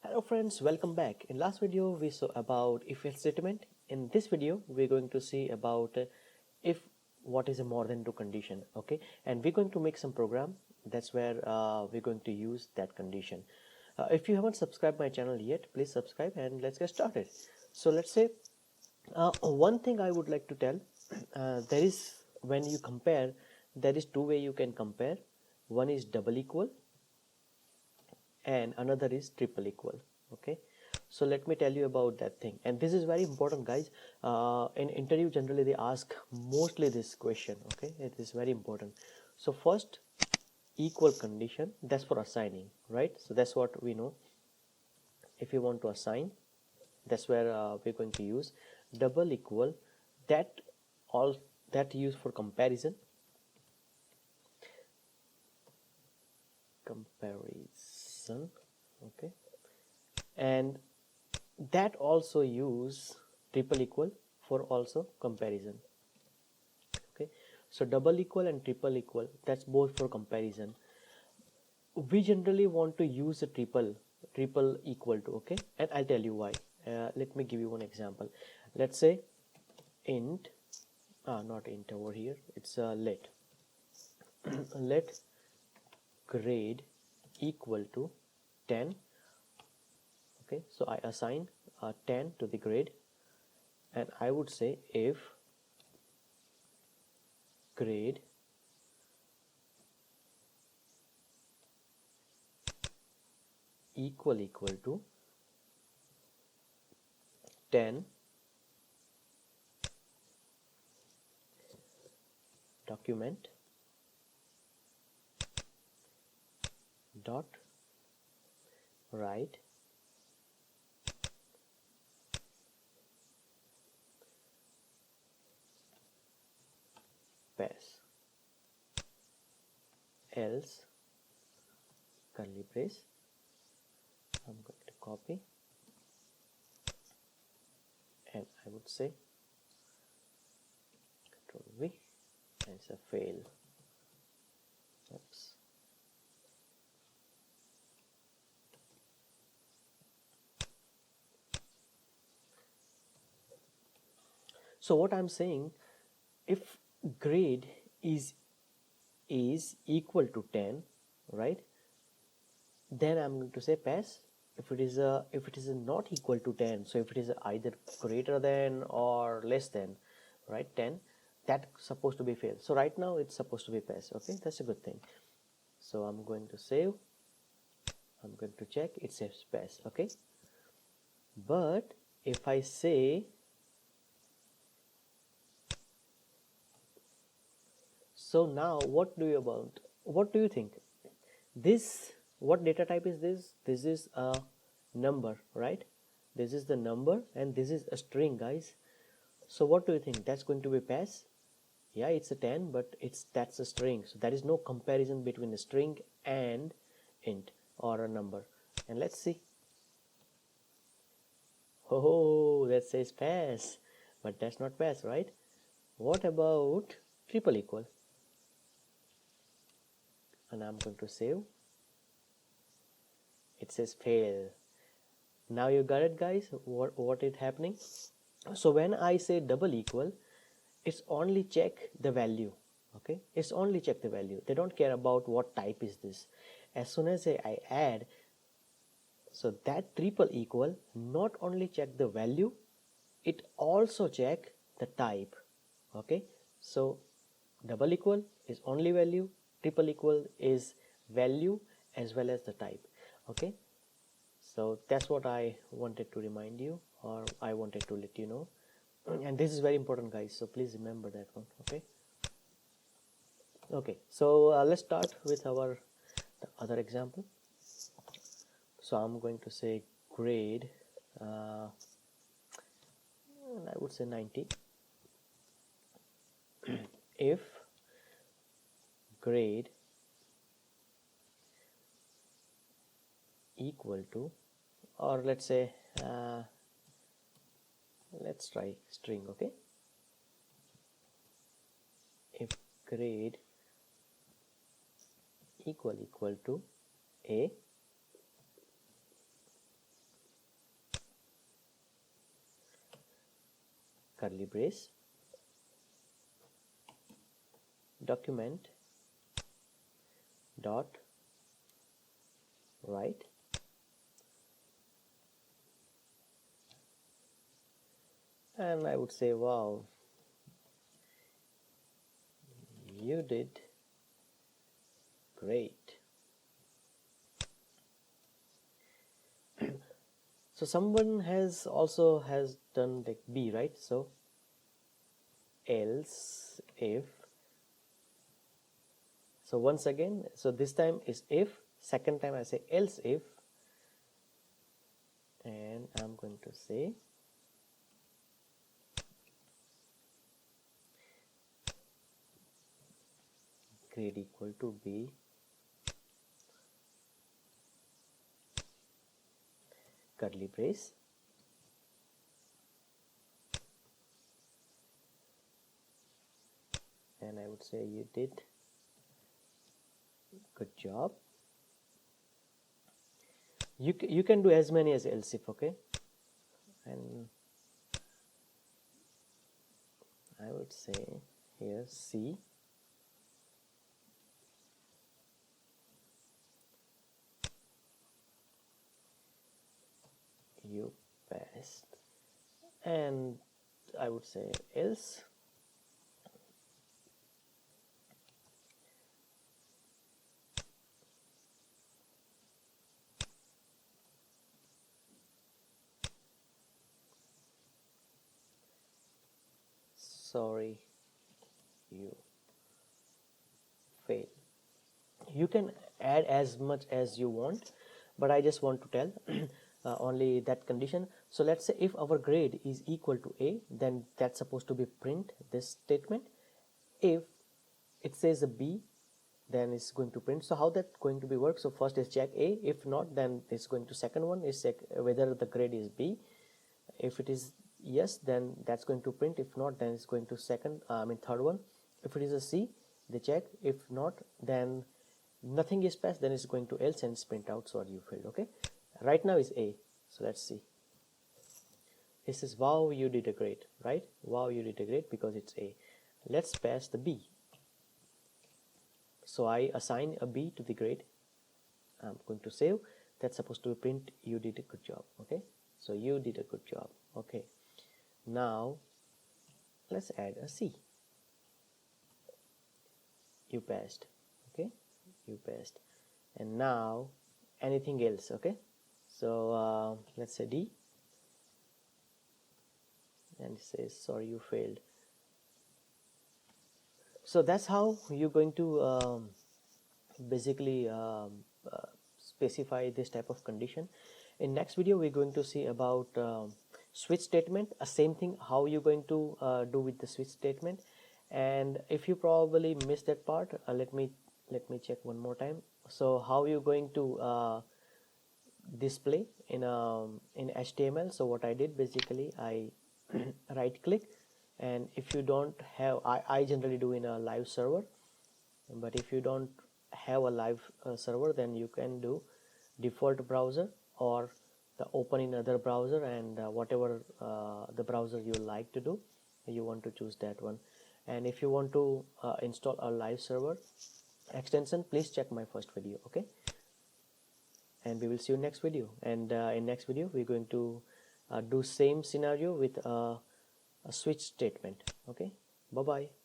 Hello friends, welcome back. In last video we saw about if-else statement. In this video we're going to see about if what is a more than true condition. Okay, and we're going to make some program. That's where we're going to use that condition. If you haven't subscribed my channel yet, please subscribe and let's get started. So let's say one thing I would like to tell, there is when you compare, there is two way you can compare. One is double equal and another is triple equal. Okay, so let me tell you about that thing, and this is very important, guys. In interview generally they ask mostly this question. Okay, it is very important. So first, equal condition, that's for assigning, right? So that's what we know. If you want to assign, that's where we're going to use double equal. That all that used for comparison. Okay, and that also use triple equal for also comparison. Okay, so double equal and triple equal, that's both for comparison. We generally want to use a triple equal to. Okay, and I'll tell you why. Let me give you one example. Let's say int, not int over here, it's let let grade equal to 10. Okay, so I assign 10 to the grade, and I would say if grade equal to 10, document dot write pass, else curly brace. I'm going to copy and I would say Control V, and it's a fail. Oops. So what I'm saying, if grade is equal to 10, right, then I'm going to say pass. If it is not equal to 10, so if it is either greater than or less than, right, 10, that's supposed to be fail. So right now it's supposed to be pass. Okay, that's a good thing. So I'm going to save, I'm going to check, it says pass. Okay, but if I say, so now what do you think? This, what data type is this? This is a number, right? This is the number and this is a string, guys. So what do you think? That's going to be pass? Yeah, it's a 10, but that's a string, so there is no comparison between a string and int or a number. And let's see. Oh, that says pass, but that's not pass, right? What about triple equal? And I'm going to save. It says fail. Now you got it, guys, what is happening. So when I say double equal, it's only check the value. Okay, it's only check the value. They don't care about what type is this. As soon as I add, so that triple equal not only check the value, it also check the type. Okay, so double equal is only value, triple equal is value as well as the type. Okay, so that's what I wanted to remind you, or I wanted to let you know. And this is very important, guys, so please remember that one. Okay, so let's start with the other example. So I'm going to say grade, I would say 90. If grade equal to, or let's say let's try string. Okay, if grade equal to a, curly brace, document dot write, and I would say, wow, you did great. So someone has done like B, right? So else if, so once again, so this time is if, second time I say else if, and I'm going to say grade equal to B, curly brace, and I would say you did good job. You can do as many as else if, okay, and I would say here C, you passed, and I would say else sorry, you fail. You can add as much as you want, but I just want to tell only that condition. So let's say if our grade is equal to A, then that's supposed to be print this statement. If it says a B, then it's going to print. So how that going to be work? So first is check A, if not, then it's going to second one is check whether the grade is B. If it is yes, then that's going to print. If not, then it's going to third one. If it is a C, they check. If not, then nothing is passed, then it's going to else and print out, so you failed. Okay, right now is A, so let's see. This is wow, you did a great, right? Wow, you did a great, because it's A. Let's pass the B. So I assign a B to the grade. I'm going to save. That's supposed to print you did a good job. Okay, so you did a good job. Okay, now let's add a C. You passed. Okay, you passed. And now anything else. Okay, so let's say D, and it says sorry, you failed. So that's how you're going to basically specify this type of condition. In next video we're going to see about switch statement, same thing, how you're going to do with the switch statement. And if you probably missed that part, let me check one more time. So how you're going to display in HTML. So what I did, basically I right click, and if you don't have, I generally do in a live server, but if you don't have a live server, then you can do default browser or the open in other browser, and whatever the browser you like to do, you want to choose that one. And if you want to install a live server extension, please check my first video. Okay, and we will see you next video. And in next video we're going to do same scenario with a switch statement. Okay, bye bye.